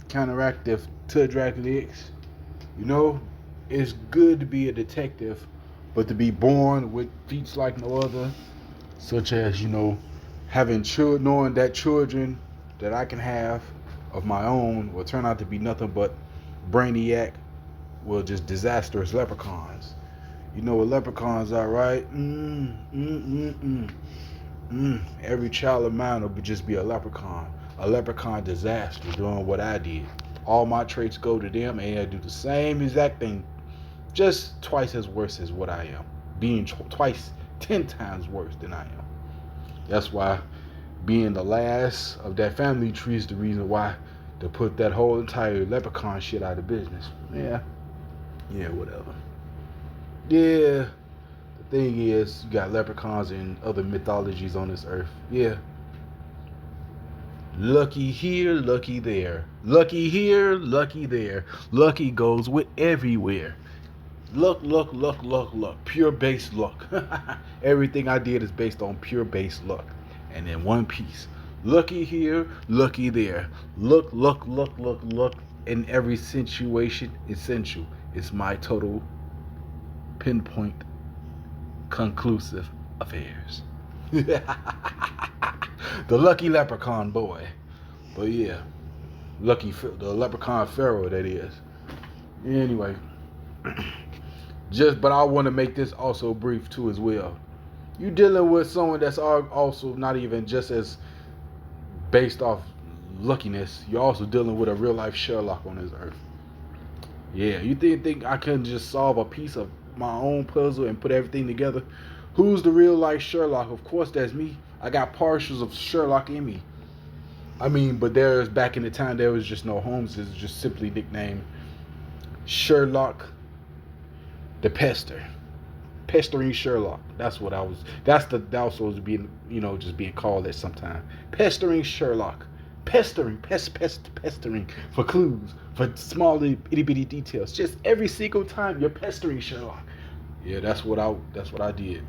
counteractive TutDraculaX. You know, it's good to be a detective, but to be born with feats like no other, such as, having children, knowing that children that I can have of my own will turn out to be nothing but brainiac, well, just disastrous leprechauns. You know what leprechauns are, right? Every child of mine will just be a leprechaun. A leprechaun disaster doing what I did. All my traits go to them and I do the same exact thing, just twice as worse as what I am. Being twice, 10 times worse than I am. That's why being the last of that family tree is the reason why to put that whole entire leprechaun shit out of business. Yeah, whatever. Yeah, the thing is, you got leprechauns and other mythologies on this earth. Yeah. Lucky here, lucky there. Lucky here, lucky there. Lucky goes with everywhere. Luck, luck, luck, luck, luck. Pure base luck. Everything I did is based on pure base luck. And in one piece. Lucky here, lucky there. Look, luck, luck, luck, luck. In every situation, essential. It's my total pinpoint conclusive affairs. The lucky leprechaun boy. But yeah, the leprechaun pharaoh, that is. Anyway, but I want to make this also brief too as well. You dealing with someone that's also not even just as based off luckiness. You're also dealing with a real life Sherlock on this earth. Yeah, you think I couldn't just solve a piece of my own puzzle and put everything together? Who's the real life Sherlock? Of course, that's me. I got partials of Sherlock in me. I mean, but back in the time there was just no Holmes. It's just simply nicknamed Sherlock the Pestering Sherlock. That's what I was. That was supposed to be, just being called at some time. Pestering Sherlock. Pestering for clues, for small itty bitty details. Just every single time you're pestering Sherlock. Yeah, that's what I did.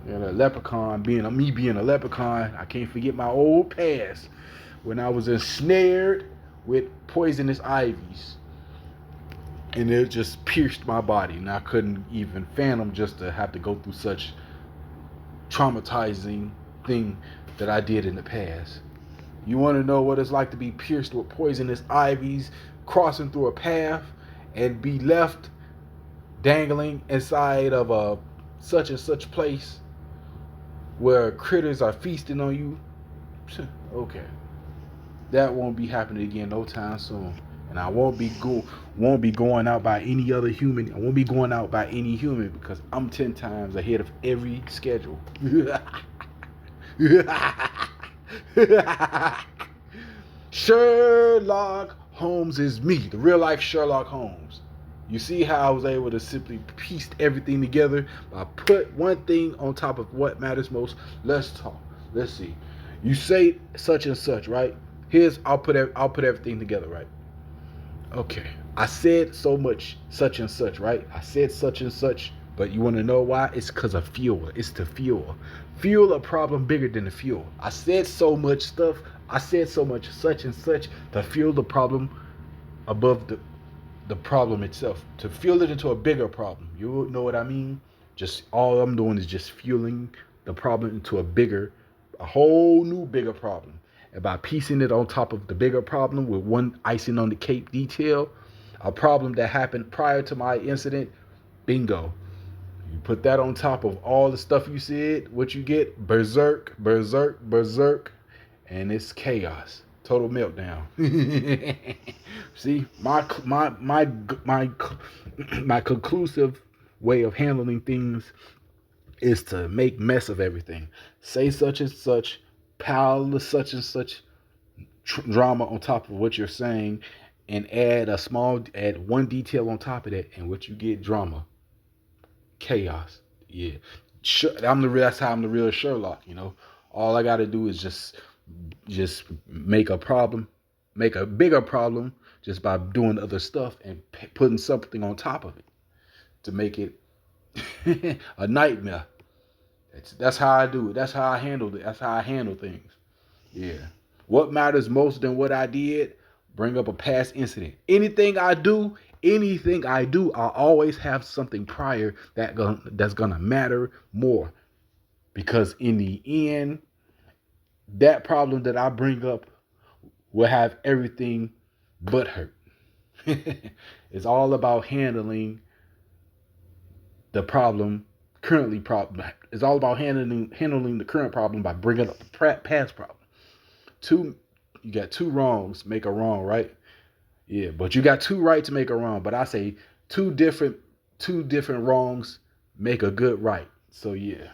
And a leprechaun, being a leprechaun, I can't forget my old past when I was ensnared with poisonous ivies. And it just pierced my body, and I couldn't even fathom just to have to go through such traumatizing thing that I did in the past. You want to know what it's like to be pierced with poisonous ivies, crossing through a path, and be left dangling inside of a such and such place where critters are feasting on you? Okay, that won't be happening again no time soon. And I won't be going out by any other human. I won't be going out by any human because I'm 10 times ahead of every schedule. Sherlock Holmes is me, the real life Sherlock Holmes. You see how I was able to simply piece everything together? I put one thing on top of what matters most. Let's talk. Let's see. You say such and such, right? I'll put everything together, right? Okay. I said so much such and such, right? I said such and such, but you want to know why? It's because of fuel. It's to fuel. Fuel a problem bigger than the fuel. I said so much stuff. I said so much such and such to fuel the problem above the problem itself, to fuel it into a bigger problem. You know what I mean? Just all I'm doing is just fueling the problem into a whole new bigger problem. And by piecing it on top of the bigger problem with one icing on the cake detail, a problem that happened prior to my incident, bingo. You put that on top of all the stuff you said, what you get? Berserk, berserk, berserk, and it's chaos. Total meltdown. See, my conclusive way of handling things is to make mess of everything. Say such and such, pile the such and such drama on top of what you're saying, and add one detail on top of that, and what you get, drama, chaos. Yeah, that's how I'm the real Sherlock. All I got to do is just make a bigger problem just by doing other stuff and putting something on top of it to make it a nightmare. That's how I do it. That's how I handle it. That's how I handle things. Yeah. What matters most than what I did? bring up a past incident. Anything I do, I always have something prior that's gonna matter more. Because in the end, that problem that I bring up will have everything but hurt. It's all about handling the problem currently problem. It's all about handling the current problem by bringing up the past problem. You got two wrongs make a wrong, right? Yeah, but you got two right to make a wrong. But I say two different wrongs make a good right. So yeah.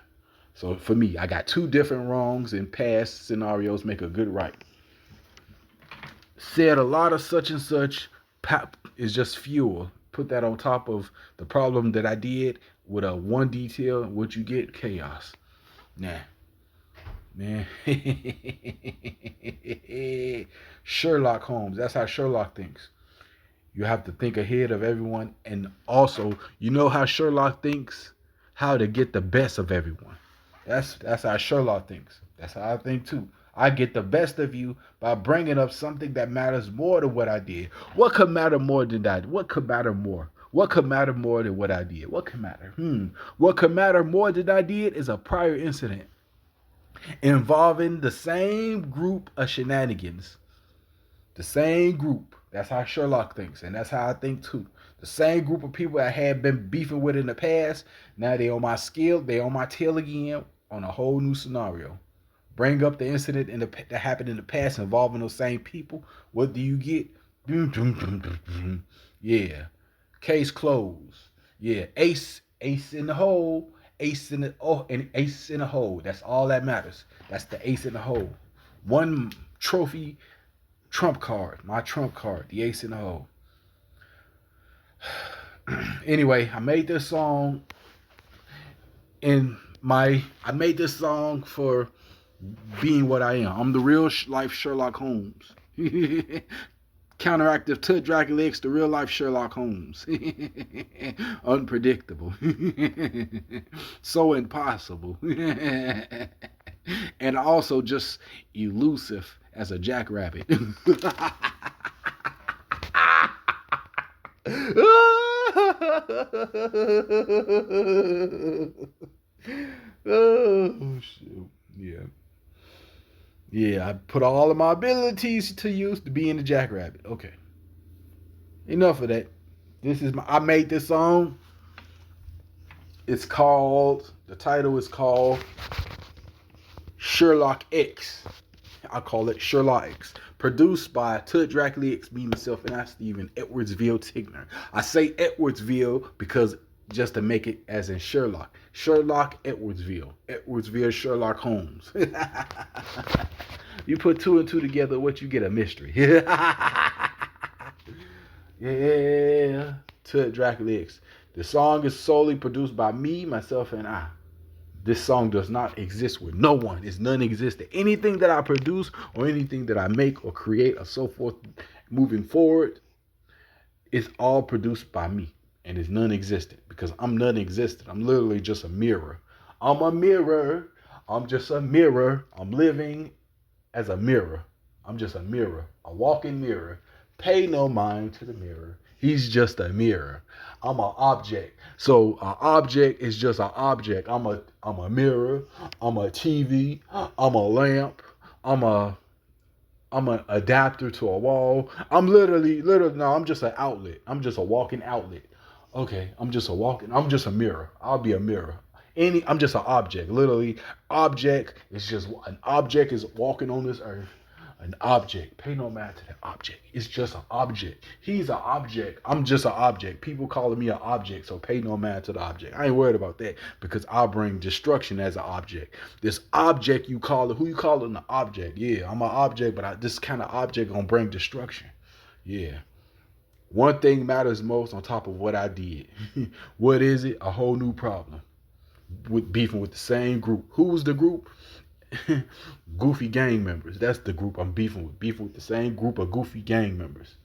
So for me, I got two different wrongs in past scenarios make a good right. Said a lot of such and such is just fuel. Put that on top of the problem that I did with a one detail, what you get? Chaos. Nah. Man. Sherlock Holmes. That's how Sherlock thinks. You have to think ahead of everyone. And also, you know how Sherlock thinks? How to get the best of everyone. That's how Sherlock thinks. That's how I think too. I get the best of you by bringing up something that matters more than what I did. What could matter more than that? What could matter more? What could matter more than what I did? What could matter? What could matter more than I did is a prior incident involving the same group of shenanigans. The same group. That's how Sherlock thinks, and that's how I think too. The same group of people I had been beefing with in the past, now they on my they on my tail again on a whole new scenario. Bring up the incident that happened in the past involving those same people. What do you get? Yeah. Case closed. Yeah. Ace in the hole. And ace in the hole. That's all that matters. That's the ace in the hole. One trophy trump card. My trump card. The ace in the hole. Anyway, I made this song for being what I am. I'm the real life Sherlock Holmes. Counteractive TutDraculaX, the real life Sherlock Holmes. Unpredictable. So impossible. And also just elusive as a jackrabbit. Oh, shoot. Yeah. Yeah, I put all of my abilities to use to be in the jackrabbit. Okay. Enough of that. I made this song. The title is called Sherlock X. I call it Sherlock X. Produced by TutDraculaX, me, myself, and I, Stephen Edwardsville Tigner. I say Edwardsville because just to make it as in Sherlock. Sherlock Edwardsville. Edwardsville Sherlock Holmes. You put two and two together, what you get? A mystery. Yeah. TutDraculaX. The song is solely produced by me, myself, and I. This song does not exist with no one. It's non-existent. Anything that I produce or anything that I make or create or so forth moving forward, it's all produced by me. And it's non-existent because I'm non-existent. I'm literally just a mirror. I'm a mirror. I'm just a mirror. I'm living as a mirror. I'm just a mirror. A walking mirror. Pay no mind to the mirror. He's just a mirror. I'm an object. So an object is just an object. I'm a mirror. I'm a TV. I'm a lamp. I'm an adapter to a wall. I'm I'm just an outlet. I'm just a walking outlet. Okay, I'm just a mirror. I'll be a mirror. I'm just an object. Literally, object is just an object is walking on this earth. An object. Pay no mind to that object. It's just an object. He's an object. I'm just an object. People calling me an object, so pay no mind to the object. I ain't worried about that because I bring destruction as an object. This object you call it, who you calling an object? Yeah, I'm an object, but this kind of object gonna bring destruction. Yeah. One thing matters most on top of what I did. What is it? A whole new problem. With beefing with the same group. Who's the group? Goofy gang members. That's the group I'm beefing with. Beefing with the same group of goofy gang members.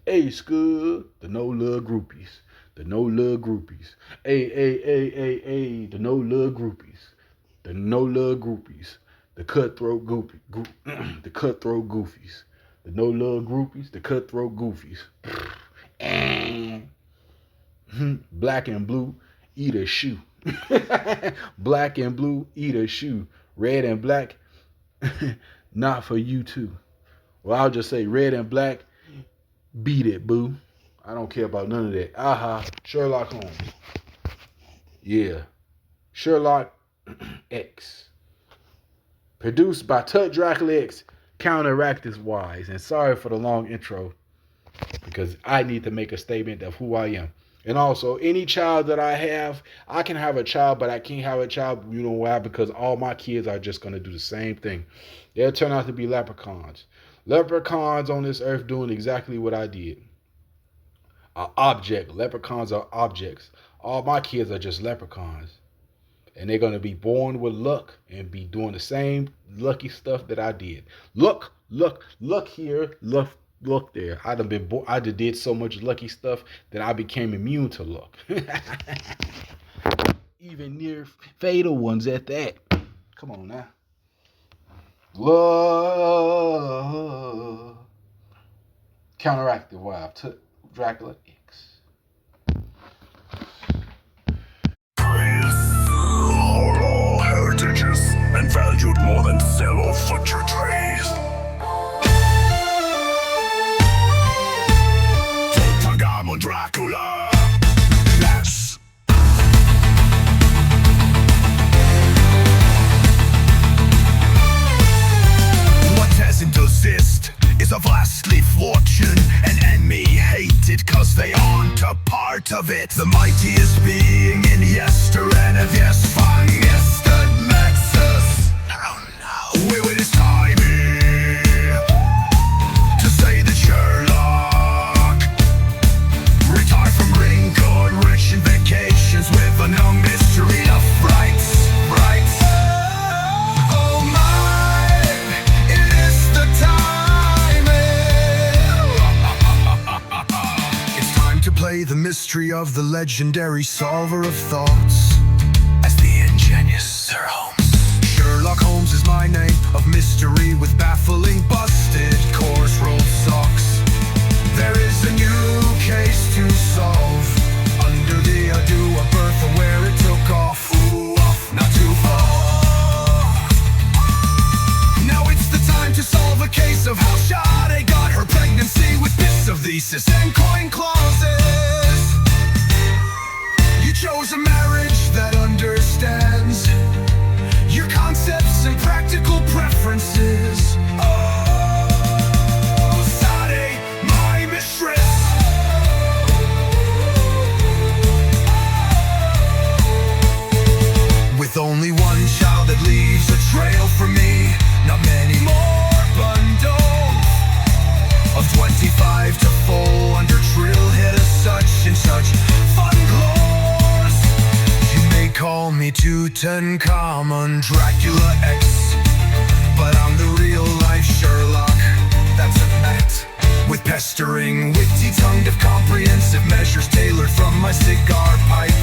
Hey, Scud, the no love groupies. The no love groupies. Hey, the no love groupies. The no love groupies. The cutthroat the cutthroat goofies. The no love groupies, the cutthroat goofies. And black and blue, eat a shoe. Black and blue, eat a shoe. Red and black, not for you too. Well, I'll just say red and black, beat it, boo. I don't care about none of that. Aha, Sherlock Holmes. Yeah, Sherlock X. Produced by TutDraculaX, counteractive wise. And sorry for the long intro, because I need to make a statement of who I am. And also, any child that I have, I can have a child, but I can't have a child. You know why? Because all my kids are just going to do the same thing. They'll turn out to be leprechauns. Leprechauns on this earth doing exactly what I did. An object. Leprechauns are objects. All my kids are just leprechauns. And they're going to be born with luck and be doing the same lucky stuff that I did. Look here, look there. I just did so much lucky stuff that I became immune to luck. Even near fatal ones at that. Come on now. Love. Counteractive wife. TutDraculaX. And valued more than cell or furniture trays. TutankhamunDraculaX. What doesn't exist is a vastly fortune, an enemy hated cause they aren't a part of it. The mightiest being in yester and of yes fang yester nexus. It is time to say that Sherlock retired from wrinkled rich and vacations with a no mystery of rights. Oh my, it is the time. It's time to play the mystery of the legendary solver of thoughts as the ingenious Sir Holmes. Sherlock Holmes is my name, of mystery with baffling busted coarse rolled socks. There is a new case to solve under the ado of Bertha where it took off. Ooh, off, not too far. Now it's the time to solve a case of how Sade got her pregnancy with bits of thesis and coin clauses. You chose a marriage that understands your concepts and practical preferences. Oh, Sade, my mistress. With only one child that leaves a trail for me, not many more bundles of 25 to fall under drill hit as such and such fun claws. You may call me TutankhamunDraculaX, but I'm the real life Sherlock, that's a fact. With pestering, witty tongued of comprehensive measures tailored from my cigar pipe.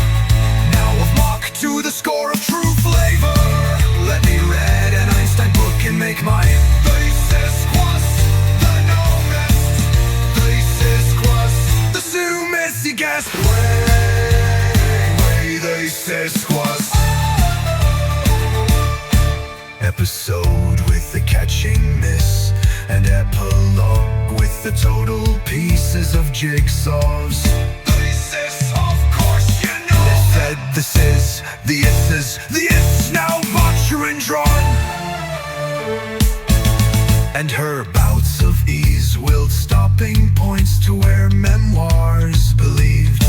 Now of mock to the score of true flavor. Let me read an Einstein book and make my thesis quas the nomest. Thesis quas the summest, you guess. Way, thesis quas. Episode with the catching miss, and epilogue with the total pieces of jigsaws. Thesis, of course you know. This is, the is now mature and drawn. And her bouts of ease willed stopping points to where memoirs believed.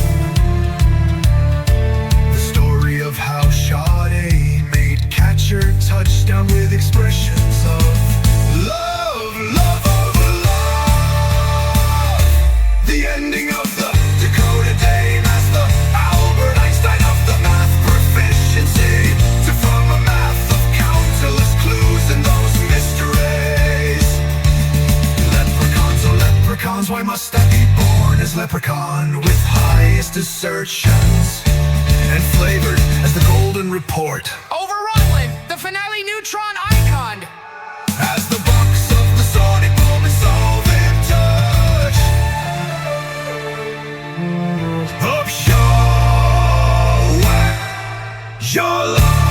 The story of how Sade made catcher touchdown with expressions of love, love over love. The ending of the Dakota Dame as the Albert Einstein of the math proficiency. To from a math of countless clues and those mysteries. Leprechauns, oh leprechauns, why must I be born as leprechaun with highest assertions and flavored as the golden report? The finale neutron icon. As the box of the sonic bomb is solved. Your love